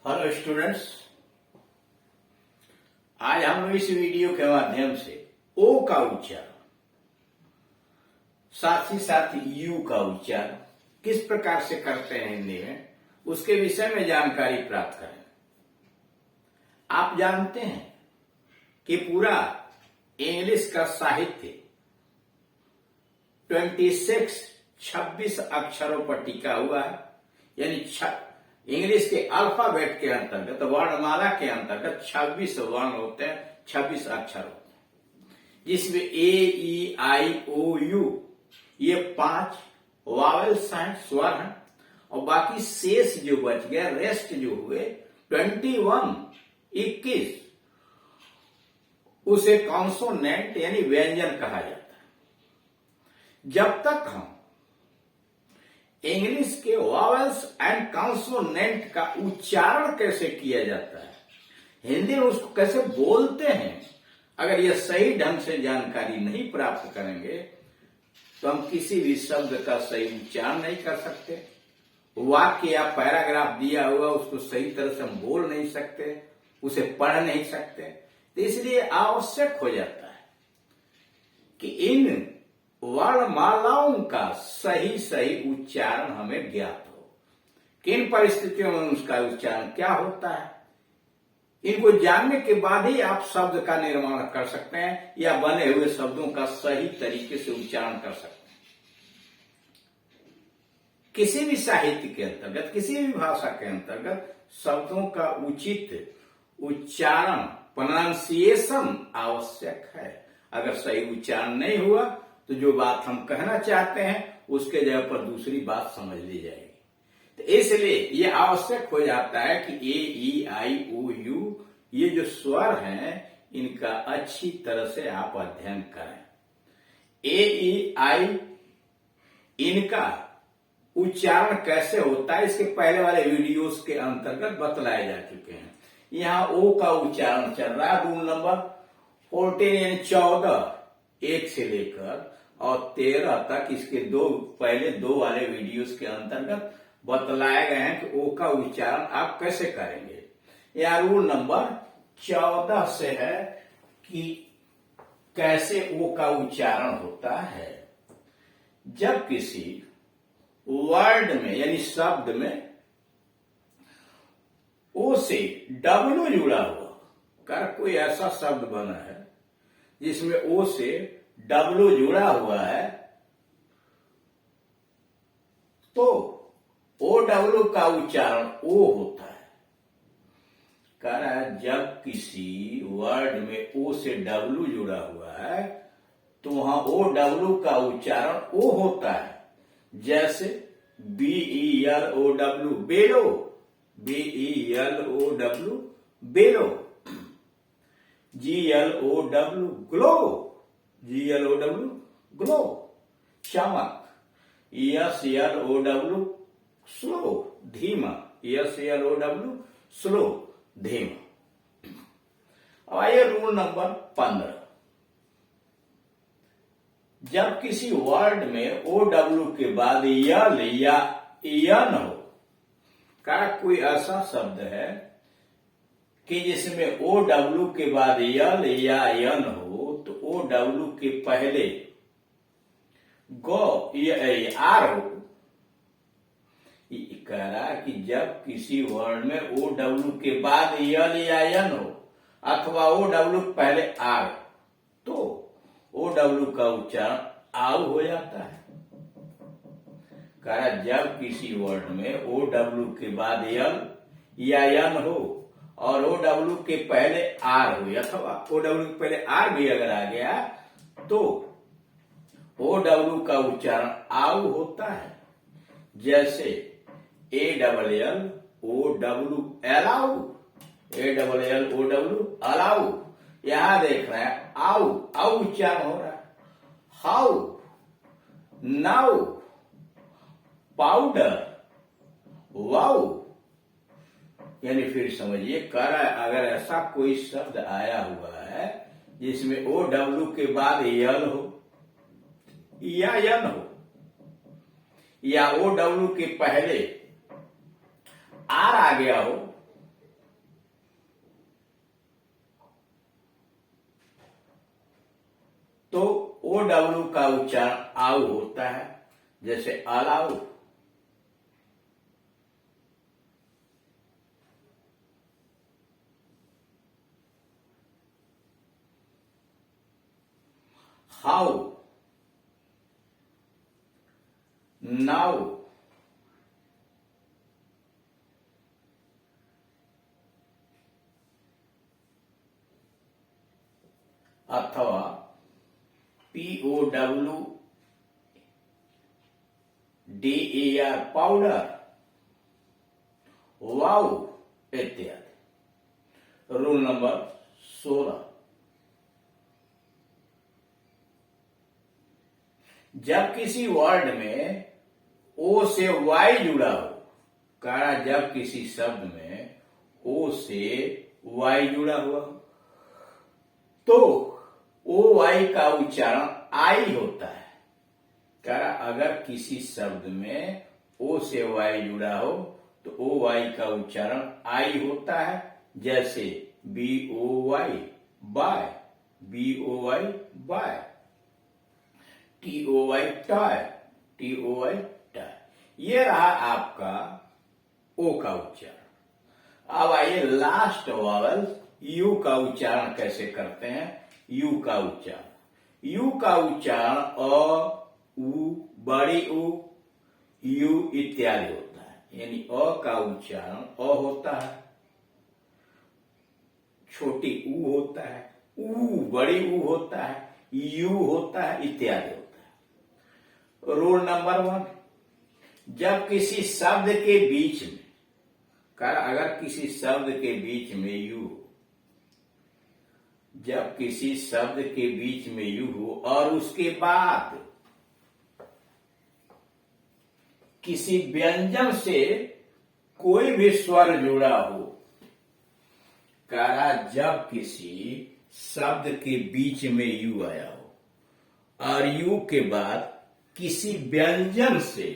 Hello students, आज हम लोग इस वीडियो के माध्यम से ओ का उच्चारण साथ ही साथ यू का उच्चारण किस प्रकार से करते हैं हिंदी में उसके विषय में जानकारी प्राप्त करें। आप जानते हैं कि पूरा इंग्लिश का साहित्य 26 अक्षरों पर टिका हुआ है, यानी इंग्लिश के अल्फाबेट के अंतर्गत वर्णमाला के अंतर्गत 26 वर्ण होते हैं, 26 अक्षर होते हैं, जिसमें ए ई आई ओ यू ये 5 वावेल्स हैं, स्वर हैं, और बाकी शेष जो बच गया, रेस्ट जो हुए 21 उसे कॉन्सोनेंट यानी व्यंजन कहा जाता है। जब तक हम इंग्लिश के वावेल्स एंड कॉन्सोनेंट का उच्चारण कैसे किया जाता है, हिंदी में उसको कैसे बोलते हैं, अगर यह सही ढंग से जानकारी नहीं प्राप्त करेंगे तो हम किसी भी शब्द का सही उच्चारण नहीं कर सकते। वाक्य या पैराग्राफ दिया हुआ उसको सही तरह से हम बोल नहीं सकते, उसे पढ़ नहीं सकते। तो इसलिए आवश्यक हो जाता है कि इन वर्णमालाओं का सही उच्चारण हमें ज्ञात हो। किन परिस्थितियों में उसका उच्चारण क्या होता है, इनको जानने के बाद ही आप शब्द का निर्माण कर सकते हैं या बने हुए शब्दों का सही तरीके से उच्चारण कर सकते हैं। किसी भी साहित्य के अंतर्गत, किसी भी भाषा के अंतर्गत शब्दों का उचित उच्चारण, प्रोनाउंसिएशन आवश्यक है। अगर सही उच्चारण नहीं हुआ तो जो बात हम कहना चाहते हैं उसके जगह पर दूसरी बात समझ ली जाएगी। तो इसलिए यह आवश्यक हो जाता है कि ए ई आई ओ यू ये जो स्वर हैं इनका अच्छी तरह से आप अध्ययन करें। ए ई आई इनका उच्चारण कैसे होता है इसके पहले वाले वीडियोस के अंतर्गत बतलाए जा चुके हैं। यहाँ ओ का उच्चारण चल रहा है, रूल नंबर 14 यानी 14 1 से लेकर और 13 तक इसके पहले दो वाले वीडियोस के अंतर्गत बतलाए गए हैं कि ओ का उच्चारण आप कैसे करेंगे। यह रूल नंबर 14 से है कि कैसे ओ का उच्चारण होता है। जब किसी वर्ड में यानी शब्द में ओ से डब्ल्यू जुड़ा हुआ कर कोई ऐसा शब्द बना है जिसमें ओ से डब्ल्यू जुड़ा हुआ है तो ओ डब्ल्यू का उच्चारण ओ होता है। कह रहा है जब किसी वर्ड में ओ से डब्ल्यू जुड़ा हुआ है तो वहां ओ डब्ल्यू का उच्चारण ओ होता है। जैसे BELOW बेलो, BELOW बेलो, GLOW ग्लो, GLOW ग्लो, चमक, SLOW स्लो, धीमा, SLOW स्लो, धीमा। अब आइए रूल नंबर 15। जब किसी वर्ड में OW के बाद यल या यन हो, का कोई ऐसा शब्द है कि जिसमें OW के बाद यल या यन हो तो OW के पहले गो आर हो। कह रहा कि जब किसी वर्ड में OW के बाद यल या यन हो अथवा OW पहले आर तो OW का उच्चारण आउ हो जाता है। कह रहा जब किसी वर्ड में OW के बाद यल या यन हो और OW के पहले आर हो अथवा OW के पहले आर भी अगर आ गया तो OW का उच्चारण आउ होता है। जैसे ALLOW अलाउ, ALLOW अलाउ, यहां देख रहे हैं आउ आउ उच्चारण हो रहा है। हाउ, नाउ, पाउडर, वाउ, यानी फिर समझिए कह रहा है अगर ऐसा कोई शब्द आया हुआ है जिसमें OW के बाद यल हो या यन हो या OW के पहले आर आ गया हो ओ डब्ल्यू का उच्चारण आउ होता है, जैसे अलाउ। हाउ, नाउ, अथवा POWDER पाउडर, वाउ इत्यादि। रूल नंबर 16, जब किसी वर्ड में ओ से वाई जुड़ा हो, कहा जब किसी शब्द में ओ से वाई जुड़ा हुआ हो तो ओ वाई का उच्चारण आई होता है। कहा अगर किसी शब्द में ओ से वाई जुड़ा हो तो ओ वाई का उच्चारण आई होता है, जैसे BOY boy, BOY boy, TOY toy, TOY toy. ये रहा आपका ओ का उच्चारण। अब आइए लास्ट वॉवल यू का उच्चारण कैसे करते हैं। यू का उच्चारण, यू का उच्चारण अ, उ, बड़ी उ, यू इत्यादि होता है। यानी अ का उच्चारण अ होता है, छोटी ऊ होता है, ऊ बड़ी ऊ होता है, यू होता है इत्यादि होता है। रूल नंबर 1, जब किसी शब्द के बीच में, अगर किसी शब्द के बीच में यू हो, जब किसी शब्द के बीच में यू हो और उसके बाद किसी व्यंजन से कोई भी स्वर जुड़ा हो, कहा जब किसी शब्द के बीच में यू आया हो और यू के बाद किसी व्यंजन से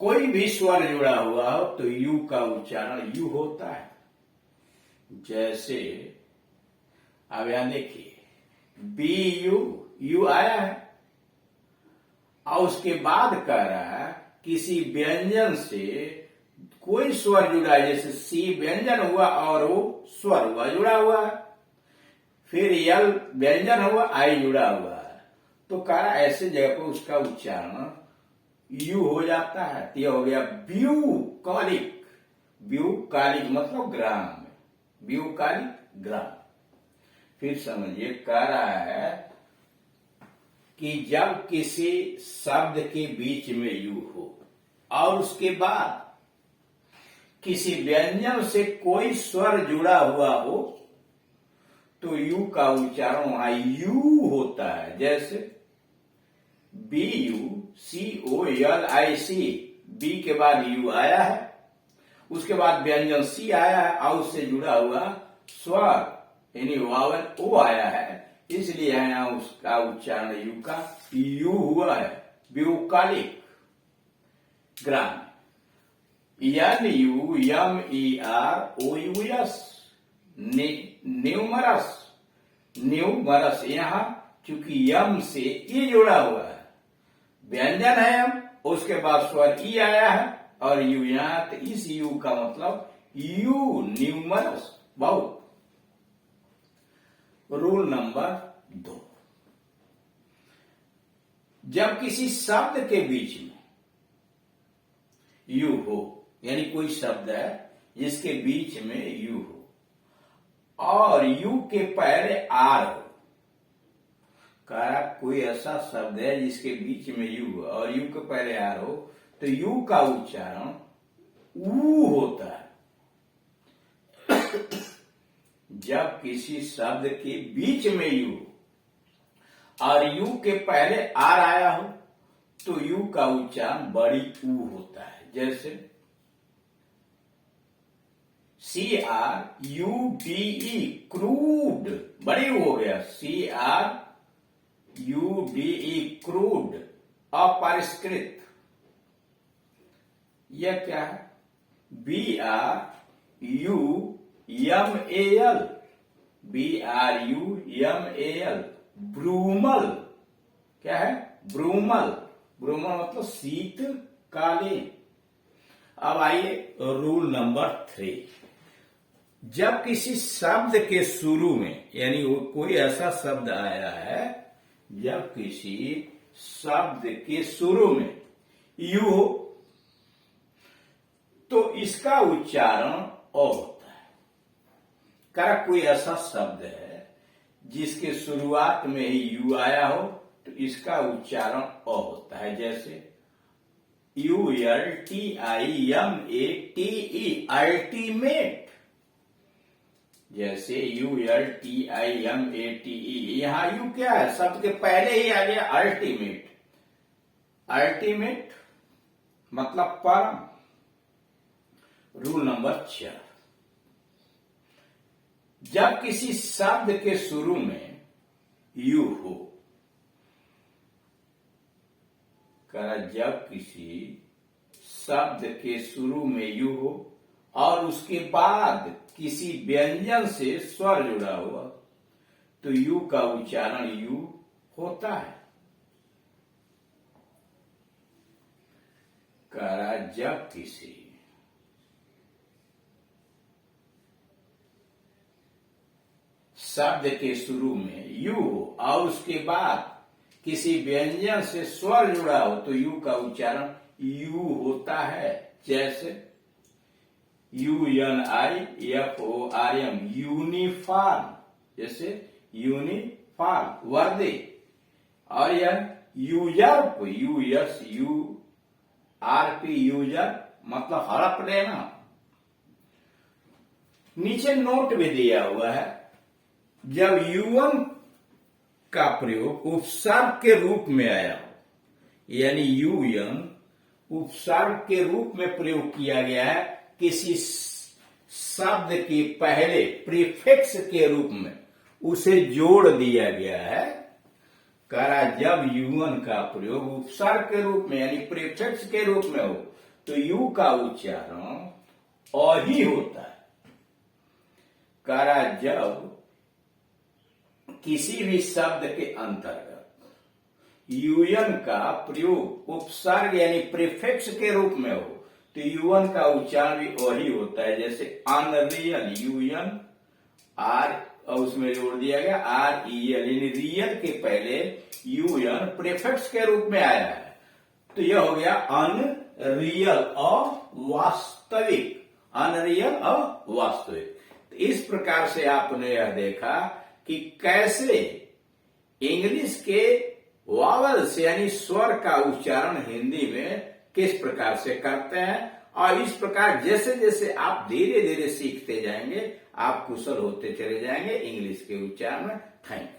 कोई भी स्वर जुड़ा हुआ हो तो यू का उच्चारण यू होता है। जैसे अब यहां देखिए BU, यू आया है और उसके बाद कह रहा है किसी व्यंजन से कोई स्वर जुड़ा है, जैसे सी व्यंजन हुआ और वो स्वर हुआ जुड़ा हुआ है, फिर यल व्यंजन हुआ आई जुड़ा हुआ है, तो कह रहा ऐसे जगह पर उसका उच्चारण यू हो जाता है। तो यह हो गया ब्यूकालिक। ब्यूकालिक मतलब ग्राम, ब्यूकालिक ग्राम। फिर समझिए कह रहा है कि जब किसी शब्द के बीच में यू हो और उसके बाद किसी व्यंजन से कोई स्वर जुड़ा हुआ हो तो यू का उच्चारण वहां यू होता है। जैसे BUCOLIC, बी के बाद यू आया है, उसके बाद व्यंजन सी आया है और उससे जुड़ा हुआ स्वर यानी वावल ओ आया है, इसलिए यहाँ उसका उच्चारण यू का यू हुआ है। ब्यूकालिक ग्राम, NUMEROUS, न्यूमरस, न्यूमरस। यहां चूंकि यम से ई जुड़ा हुआ है, व्यंजन है यम, उसके बाद स्वर ई आया है और यू यहां, तो इस यू का मतलब यू न्यूमरस, बहुत। रूल नंबर 2, जब किसी शब्द के बीच में यू हो, यानी कोई शब्द है जिसके बीच में यू हो और यू के पहले आर हो, कहा कोई ऐसा शब्द है जिसके बीच में यू हो और यू के पहले आर हो तो यू का उच्चारण ऊ होता है। जब किसी शब्द के बीच में यू और यू के पहले आर आया हो तो यू का उच्चारण बड़ी ऊ होता है। जैसे CRUDE, क्रूड, बड़ी ऊ हो गया, CRUDE, क्रूड, अपरिष्कृत। यह क्या है? BRUMAL, BRUMAL, ब्रूमल। क्या है? ब्रूमल। ब्रूमल मतलब शीतकालीन। अब आइए रूल नंबर 3। जब किसी शब्द के शुरू में, यानी वो कोई ऐसा शब्द आया है, जब किसी शब्द के शुरू में यू हो तो इसका उच्चारण अ होता है। कर कोई ऐसा शब्द है जिसके शुरुआत में ही यू आया हो तो इसका उच्चारण अ होता है। जैसे ULTIMATE, अल्टीमेट। जैसे ULTIMATE, यहां यू क्या है? शब्द के पहले ही आ गया अल्टीमेट। अल्टीमेट मतलब परम। Rule number 4। जब किसी शब्द के शुरू में यू हो, जब किसी शब्द के शुरू में यू हो और उसके बाद किसी व्यंजन से स्वर जुड़ा हुआ तो यू का उच्चारण यू होता है। जब किसी शब्द के शुरू में यू हो और उसके बाद किसी व्यंजन से स्वर जुड़ा हो तो यू का उच्चारण यू होता है। जैसे UNIFORM, यूनिफॉर्म। जैसे यूनिफॉर्म, वर्दी। और यह यूजर, USURP, यूजर मतलब हड़प लेना। नीचे नोट भी दिया हुआ है, जब UN का प्रयोग उपसर्ग के रूप में आया हो, यानी UN उपसर्ग के रूप में प्रयोग किया गया है, किसी शब्द के पहले प्रीफिक्स के रूप में उसे जोड़ दिया गया है। जब UN का प्रयोग उपसर्ग के रूप में यानी प्रीफिक्स के रूप में हो तो यू का उच्चारण अ ही होता है। जब किसी भी शब्द के अंतर्गत UN का प्रयोग उपसर्ग यानी प्रीफिक्स के रूप में हो तो UN का उच्चारण भी वही होता है। जैसे अनरियल, UN R और उसमें जोड़ दिया गया REL, यानी रियल के पहले UN प्रीफिक्स के रूप में आया है तो यह हो गया अनरियल, अवास्तविक। अनरियल, अवास्तविक। तो इस प्रकार से आपने यह देखा कि कैसे इंग्लिश के वावल्स यानी स्वर का उच्चारण हिंदी में किस प्रकार से करते हैं। और इस प्रकार जैसे जैसे आप धीरे धीरे सीखते जाएंगे आप कुशल होते चले जाएंगे इंग्लिश के उच्चारण में। Thank you.